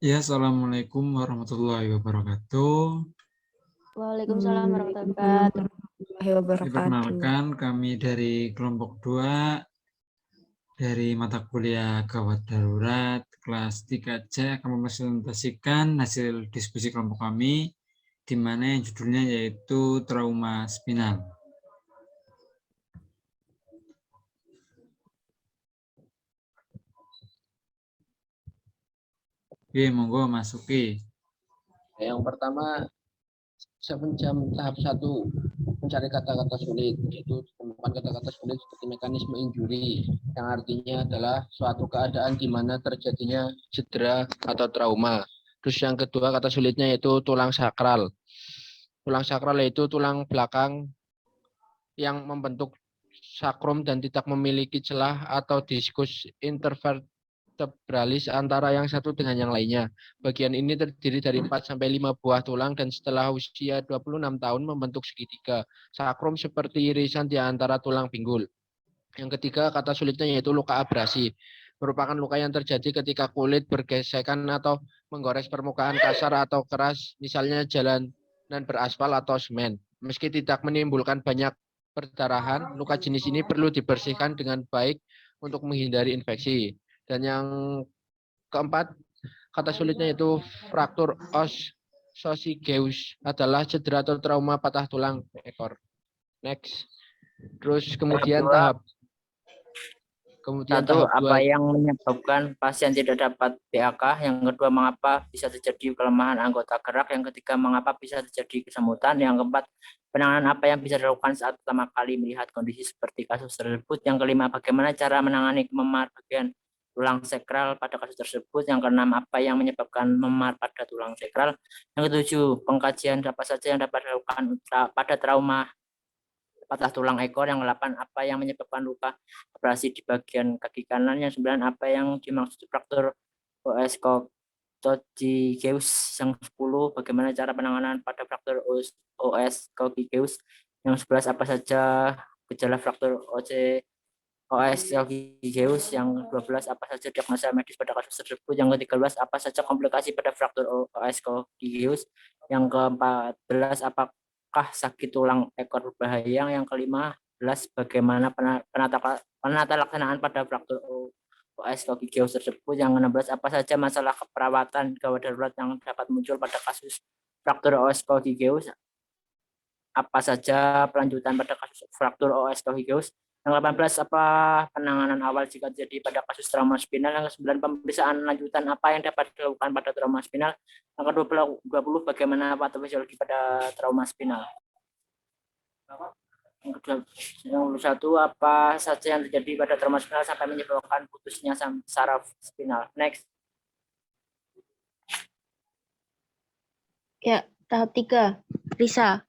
Ya, Assalamualaikum warahmatullahi wabarakatuh. Waalaikumsalam warahmatullahi Waalaikumsalam wabarakatuh. warahmatullahi wabarakatuh. Diperkenalkan kami dari kelompok 2 dari mata kuliah gawat darurat kelas 3C akan mempresentasikan hasil diskusi kelompok kami di mana yang judulnya yaitu trauma spinal. Oke, monggo masuki. Yang pertama, tahap 1 mencari kata-kata sulit, yaitu temukan kata-kata sulit seperti mekanisme injury, yang artinya adalah suatu keadaan di mana terjadinya cedera atau trauma. Terus yang kedua kata sulitnya yaitu tulang sakral. Tulang sakral yaitu tulang belakang yang membentuk sakrum dan tidak memiliki celah atau diskus intervertebralis antara yang satu dengan yang lainnya. Bagian ini terdiri dari 4-5 buah tulang dan setelah usia 26 tahun membentuk segitiga. Sakrum seperti irisan di antara tulang pinggul. Yang ketiga kata sulitnya yaitu luka abrasi. Merupakan luka yang terjadi ketika kulit bergesekan atau menggores permukaan kasar atau keras, misalnya jalanan beraspal atau semen. Meski tidak menimbulkan banyak perdarahan, luka jenis ini perlu dibersihkan dengan baik untuk menghindari infeksi. Dan yang keempat, kata sulitnya yaitu fraktur os sosigeus adalah cedera atau trauma patah tulang ekor. Next. Terus kemudian tahap Satu, apa yang menyebabkan pasien tidak dapat PAK? Yang kedua, mengapa bisa terjadi kelemahan anggota gerak? Yang ketiga, mengapa bisa terjadi kesemutan? Yang keempat, penanganan apa yang bisa dilakukan saat pertama kali melihat kondisi seperti kasus tersebut? Yang kelima, bagaimana cara menangani memar bagian tulang sakral pada kasus tersebut? Yang keenam, apa yang menyebabkan memar pada tulang sakral? Yang ketujuh, pengkajian apa saja yang dapat dilakukan pada trauma patah tulang ekor. Yang 8, apa yang menyebabkan luka abrasi di bagian kaki kanan. Yang 9, apa yang dimaksud fraktur OS coccygeus. Yang 10, bagaimana cara penanganan pada fraktur OS coccygeus. Yang 11, apa saja gejala fraktur OS coccygeus. Yang 12, apa saja diagnosa medis pada kasus tersebut. Yang ke-13, apa saja komplikasi pada fraktur OS coccygeus. Yang ke-14, apakah sakit tulang ekor berbahaya. Yang ke-15, bagaimana penata laksanaan pada fraktur OS coccygeus tersebut. Yang ke-16, apa saja masalah keperawatan gawat darurat yang dapat muncul pada kasus fraktur OS coccygeus. Apa saja pelanjutan pada kasus fraktur OS coccygeus. Yang 18, apa penanganan awal jika terjadi pada kasus trauma spinal. Yang ke-9, pemeriksaan lanjutan apa yang dapat dilakukan pada trauma spinal. Yang ke-20, bagaimana patofisiologi pada trauma spinal. Yang ke-21, apa saja yang terjadi pada trauma spinal sampai menyebabkan putusnya saraf spinal. Next. Ya, tahap 3, Risa.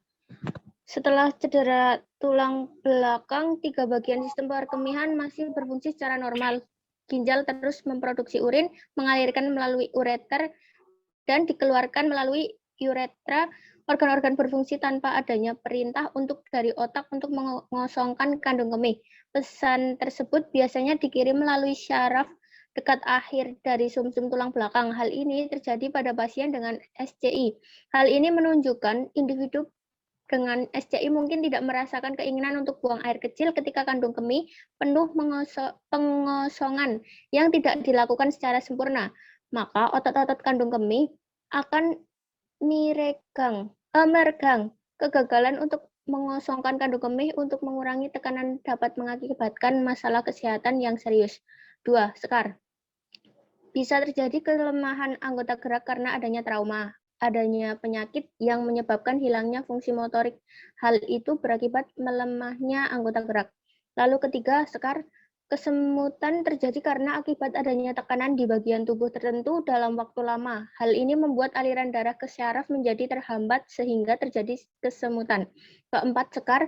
Setelah cedera tulang belakang, 3 bagian sistem perkemihan masih berfungsi secara normal. Ginjal terus memproduksi urin, mengalirkan melalui ureter, dan dikeluarkan melalui uretra. Organ-organ berfungsi tanpa adanya perintah dari otak untuk mengosongkan kandung kemih. Pesan tersebut biasanya dikirim melalui syaraf dekat akhir dari sumsum tulang belakang. Hal ini terjadi pada pasien dengan SCI. Hal ini menunjukkan individu dengan SCI mungkin tidak merasakan keinginan untuk buang air kecil ketika kandung kemih penuh pengosongan yang tidak dilakukan secara sempurna. Maka otot-otot kandung kemih akan meregang. Kegagalan untuk mengosongkan kandung kemih untuk mengurangi tekanan dapat mengakibatkan masalah kesehatan yang serius. 2. Sekar. Bisa terjadi kelemahan anggota gerak karena adanya trauma, adanya penyakit yang menyebabkan hilangnya fungsi motorik. Hal itu berakibat melemahnya anggota gerak. Lalu ketiga, sekar. Kesemutan terjadi karena akibat adanya tekanan di bagian tubuh tertentu dalam waktu lama. Hal ini membuat aliran darah ke syaraf menjadi terhambat sehingga terjadi kesemutan. Keempat, sekar.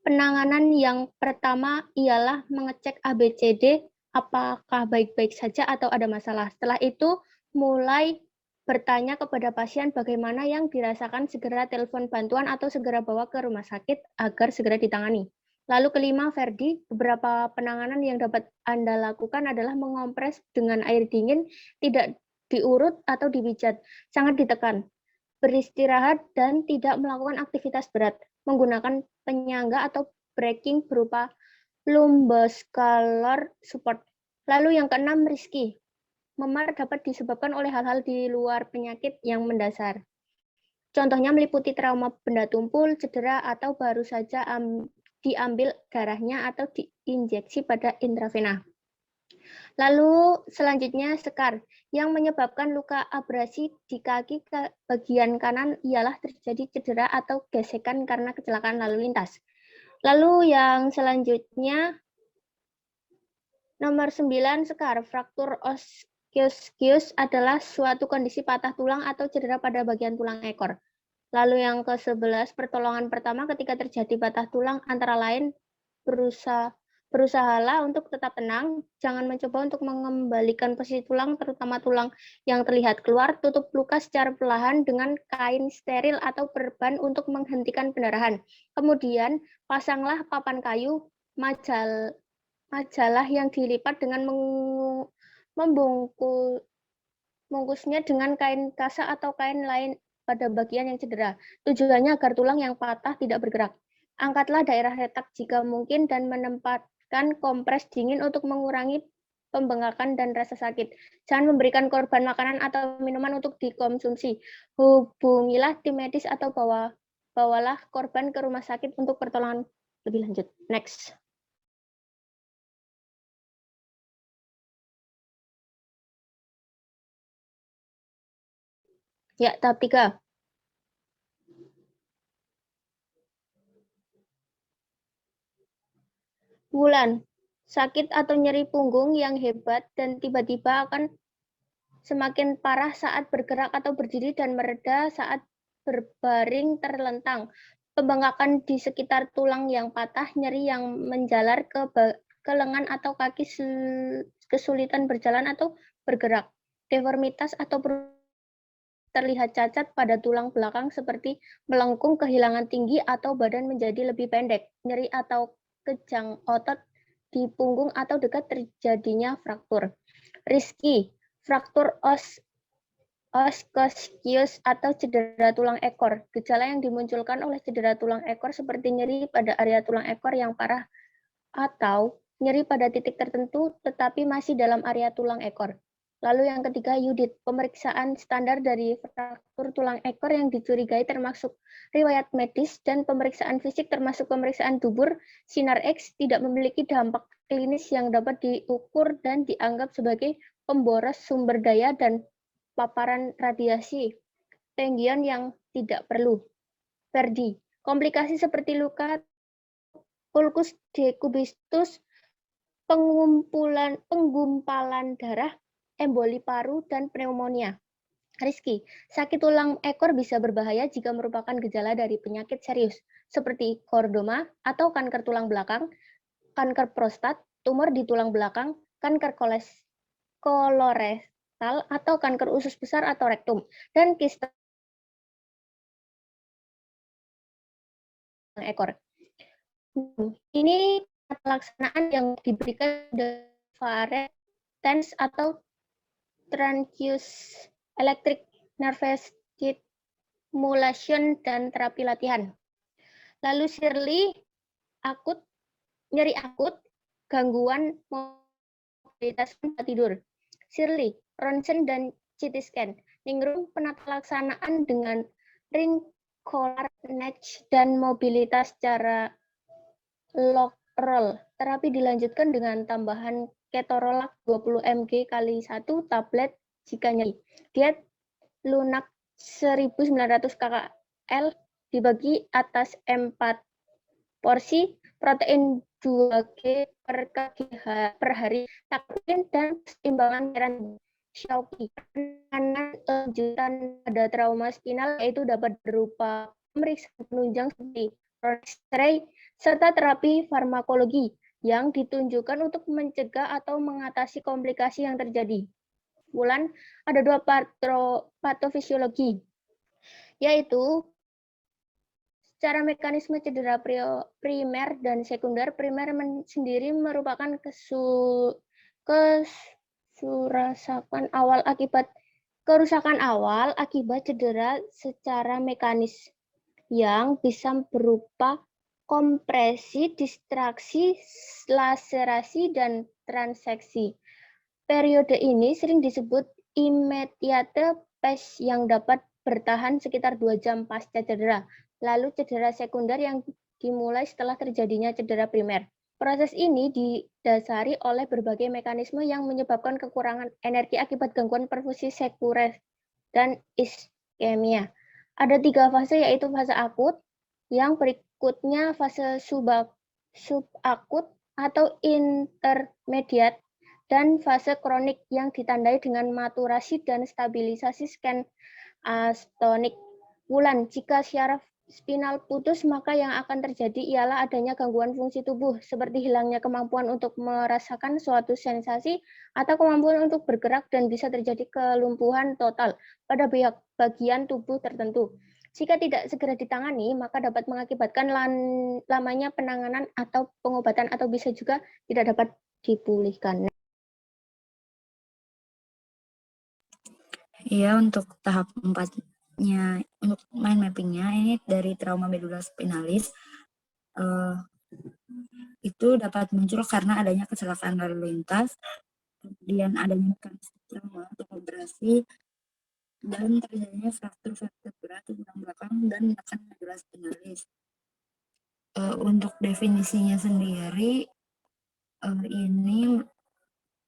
Penanganan yang pertama ialah mengecek ABCD apakah baik-baik saja atau ada masalah. Setelah itu mulai bertanya kepada pasien bagaimana yang dirasakan, segera telepon bantuan atau segera bawa ke rumah sakit agar segera ditangani. Lalu kelima, Ferdi, beberapa penanganan yang dapat Anda lakukan adalah mengompres dengan air dingin, tidak diurut atau dipijat, sangat ditekan, beristirahat dan tidak melakukan aktivitas berat, menggunakan penyangga atau braking berupa lumboscalar support. Lalu yang keenam, riski. Memar dapat disebabkan oleh hal-hal di luar penyakit yang mendasar. Contohnya meliputi trauma benda tumpul, cedera, atau baru saja diambil darahnya atau diinjeksi pada intravena. Lalu selanjutnya sekar, yang menyebabkan luka abrasi di kaki ke bagian kanan ialah terjadi cedera atau gesekan karena kecelakaan lalu lintas. Lalu yang selanjutnya nomor 9, sekar. Fraktur osseous adalah suatu kondisi patah tulang atau cedera pada bagian tulang ekor. Lalu yang ke-11, pertolongan pertama ketika terjadi patah tulang antara lain berusahalah untuk tetap tenang, jangan mencoba untuk mengembalikan posisi tulang, terutama tulang yang terlihat keluar, tutup luka secara perlahan dengan kain steril atau perban untuk menghentikan pendarahan. Kemudian, pasanglah papan kayu, majalah yang dilipat dengan membungkusnya dengan kain kasa atau kain lain pada bagian yang cedera. Tujuannya agar tulang yang patah tidak bergerak. Angkatlah daerah retak jika mungkin dan menempatkan kompres dingin untuk mengurangi pembengkakan dan rasa sakit. Jangan memberikan korban makanan atau minuman untuk dikonsumsi. Hubungilah tim medis atau bawalah korban ke rumah sakit untuk pertolongan lebih lanjut. Next. Ya, tahap 3. Wulan, sakit atau nyeri punggung yang hebat dan tiba-tiba akan semakin parah saat bergerak atau berdiri dan mereda saat berbaring terlentang. Pembengkakan di sekitar tulang yang patah, nyeri yang menjalar ke lengan atau kaki, kesulitan berjalan atau bergerak, deformitas atau terlihat cacat pada tulang belakang seperti melengkung, kehilangan tinggi, atau badan menjadi lebih pendek, nyeri atau kejang otot di punggung atau dekat terjadinya fraktur. Riski, fraktur osseous atau cedera tulang ekor. Gejala yang dimunculkan oleh cedera tulang ekor seperti nyeri pada area tulang ekor yang parah atau nyeri pada titik tertentu tetapi masih dalam area tulang ekor. Lalu yang ketiga, UDIT, pemeriksaan standar dari fraktur tulang ekor yang dicurigai termasuk riwayat medis dan pemeriksaan fisik termasuk pemeriksaan dubur, sinar X tidak memiliki dampak klinis yang dapat diukur dan dianggap sebagai pemboros sumber daya dan paparan radiasi tanggion yang tidak perlu. Verdi, komplikasi seperti luka ulcus decubistus, penggumpalan darah, emboli paru, dan pneumonia. Rizky, sakit tulang ekor bisa berbahaya jika merupakan gejala dari penyakit serius, seperti kordoma atau kanker tulang belakang, kanker prostat, tumor di tulang belakang, kanker kolorektal, atau kanker usus besar atau rektum, dan kista ekor. Ini pelaksanaan yang diberikan dari TENS atau transcutaneous electric nerve stimulation dan terapi latihan. Lalu Shirley, nyeri akut, gangguan mobilitas tempat tidur. Shirley, ronsen dan CT scan. Ningrum, penata laksanaan dengan ring collar neck dan mobilitas secara lock roll. Terapi dilanjutkan dengan tambahan ketorolac 20 mg kali 1 tablet jika nyeri. Diet lunak 1900 kcal dibagi atas 4 porsi, protein 2G per kg per hari, takvim dan keseimbangan cairan Xiaoqi. Penanganan lanjutan pada trauma spinal yaitu dapat berupa pemeriksaan penunjang seperti X-ray serta terapi farmakologi yang ditunjukkan untuk mencegah atau mengatasi komplikasi yang terjadi. Wulan, ada 2 patofisiologi, yaitu secara mekanisme cedera primer dan sekunder. Primer sendiri merupakan kesurasapan awal akibat Kerusakan awal akibat cedera secara mekanis yang bisa berupa kompresi, distraksi, laserasi, dan transeksi. Periode ini sering disebut immediate phase yang dapat bertahan sekitar 2 jam pasca cedera. Lalu cedera sekunder yang dimulai setelah terjadinya cedera primer. Proses ini didasari oleh berbagai mekanisme yang menyebabkan kekurangan energi akibat gangguan perfusi sekunder dan iskemia. Ada 3 fase, yaitu fase akut, yang berikutnya fase subakut atau intermediate, dan fase kronik yang ditandai dengan maturasi dan stabilisasi scan astonik. Wulan, jika syaraf spinal putus, maka yang akan terjadi ialah adanya gangguan fungsi tubuh, seperti hilangnya kemampuan untuk merasakan suatu sensasi atau kemampuan untuk bergerak, dan bisa terjadi kelumpuhan total pada bagian tubuh tertentu. Jika tidak segera ditangani, maka dapat mengakibatkan lamanya penanganan atau pengobatan, atau bisa juga tidak dapat dipulihkan. Iya, untuk tahap 4-nya, untuk mind mapping-nya, ini dari trauma medula spinalis, itu dapat muncul karena adanya kecelakaan lalu lintas, kemudian adanya mekanisme trauma, tomografi, dan terjadinya fraktur vertebra tulang belakang dan menekan medula spinalis. Untuk definisinya sendiri, ini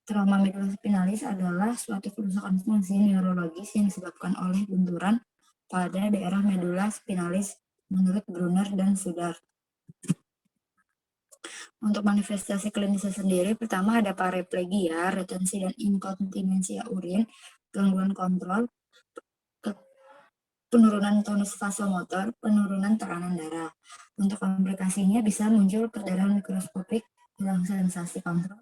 trauma medula spinalis adalah suatu kerusakan fungsi neurologis yang disebabkan oleh benturan pada daerah medula spinalis menurut Brunner dan Sudar. Untuk manifestasi klinisnya sendiri, pertama ada paraplegia, retensi dan inkontinensia urin, gangguan kontrol, penurunan tonus vasomotor, penurunan tekanan darah. Untuk komplikasinya bisa muncul perdarahan mikroskopik, hilang sensasi kontrol,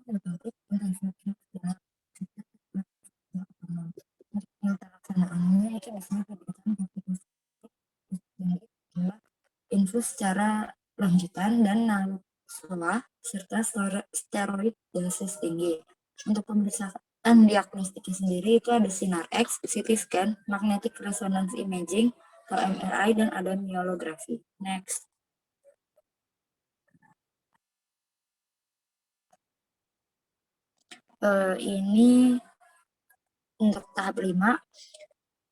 pelaksanaannya itu biasanya infus secara lanjutan dan naluksoa serta steroid dosis tinggi. Untuk pemeriksaan diagnostiknya sendiri itu ada sinar X, CT scan, magnetic resonance imaging, MRI, dan ada myelografi. Next. Ini untuk tahap 5.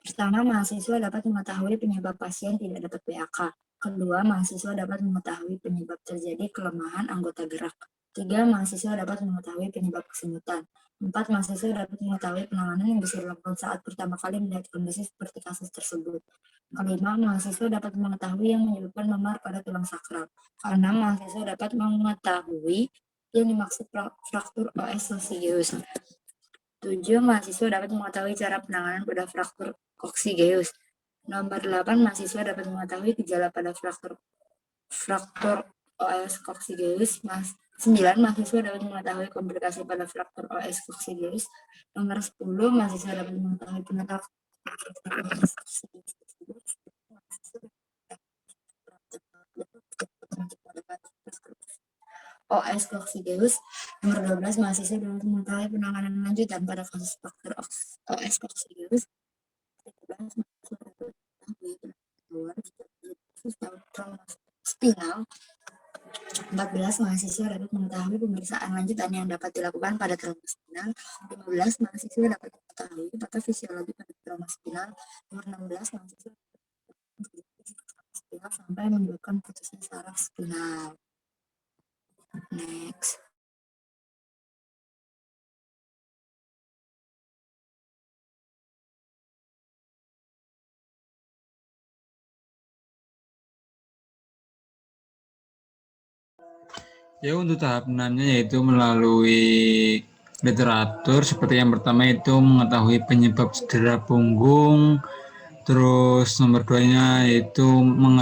Pertama, mahasiswa dapat mengetahui penyebab pasien tidak dapat PAK. Kedua, mahasiswa dapat mengetahui penyebab terjadi kelemahan anggota gerak. 3, mahasiswa dapat mengetahui penyebab kesemutan. 4, mahasiswa dapat mengetahui penanganan yang bisa dilakukan saat pertama kali melihat kondisi seperti kasus tersebut. 5, mahasiswa dapat mengetahui yang menyebabkan memar pada tulang sakral. 6, mahasiswa dapat mengetahui yang dimaksud fraktur OS Coccygeus. 7, mahasiswa dapat mengetahui cara penanganan pada fraktur Coccygeus. Nomor 8, mahasiswa dapat mengetahui gejala pada fraktur OS Coccygeus. 9, mahasiswa dapat mengetahui komplikasi pada fraktur OS Coccygeus. Nomor 10, mahasiswa dapat mengetahui penyebab fraktur OS Coccygeus. OS Coccygeus. Nomor 12, mahasiswa dapat mengetahui penanganan lanjutan pada kasus fraktur OS Coccygeus. 13, mahasiswa dapat mengetahui trauma spinal. 14, mahasiswa dapat mengetahui pemeriksaan lanjutan yang dapat dilakukan pada trauma spinal. 15, mahasiswa dapat mengetahui patofisiologi pada trauma spinal. Nomor 16, mahasiswa dapat mengetahui spinal sampai menyebabkan putusnya saraf spinal. Next. Ya, untuk tahap 6-nya yaitu melalui literatur, seperti yang pertama itu mengetahui penyebab cedera punggung, terus nomor 2-nya yaitu mengetahui